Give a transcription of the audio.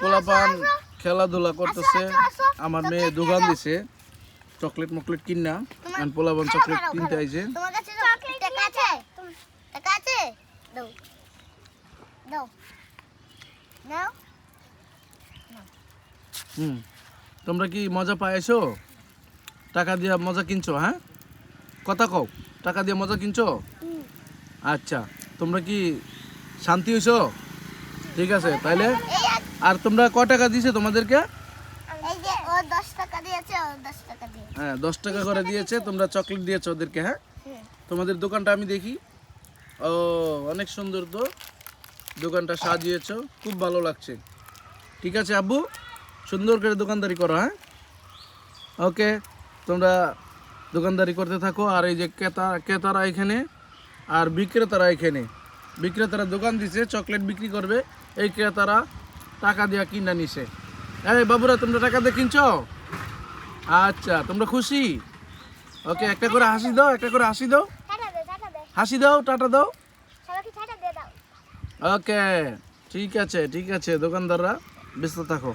পোলাপান খেলাধুলা করতেছে। আমার মেয়ে দোকান দিছে চকলেট মকলেট কিনা, আর পোলাপান চকলেট কিনতে আইছে। তোমার কাছে চকলেট টাকা আছে? টাকা আছে? দাও দাও নাও। তোমরা কি মজা পাইছো? টাকা দিয়ে মজা কিনছো? হ্যাঁ, কথা কও, টাকা দিয়ে মজা কিনছো? আচ্ছা, তোমরা কি শান্তি হইছো? ঠিক আছে তাইলে। আর তোমরা কয় টাকা দিছে তোমাদেরকে? এই যে ও 10 টাকা দিয়েছে, ও 10 টাকা দিয়েছে। হ্যাঁ, 10 টাকা করে দিয়েছে। তোমরা চকলেট দিয়েছো ওদেরকে। হ্যাঁ, তোমাদের দোকানটা আমি দেখি। ও, অনেক সুন্দর তো দোকানটা সাজিয়েছো, খুব ভালো লাগছে। ঠিক আছে আব্বু, সুন্দর করে দোকানদারি করো। হ্যাঁ, ওকে, তোমরা দোকানদারি করতে থাকো। আর এই যে ক্রেতারা এখানে আর বিক্রেতারা এখানে। বিক্রেতারা দোকান দিছে, চকলেট বিক্রি করবে, এই ক্রেতারা টাকা দিয়ে কিনা নিছে। এই বাবুরা, তোমরা টাকা দিয়ে কিনছো? আচ্ছা, তোমরা খুশি? ওকে, একটা করে হাসি দাও, একটা করে হাসি দাও, টাটা দে, টাটা দে। হাসি দাও, টাটা দাও। সবাইকে টাটা দিয়ে দাও। ওকে, ঠিক আছে, ঠিক আছে, দোকানদাররা ব্যস্ত থাকো।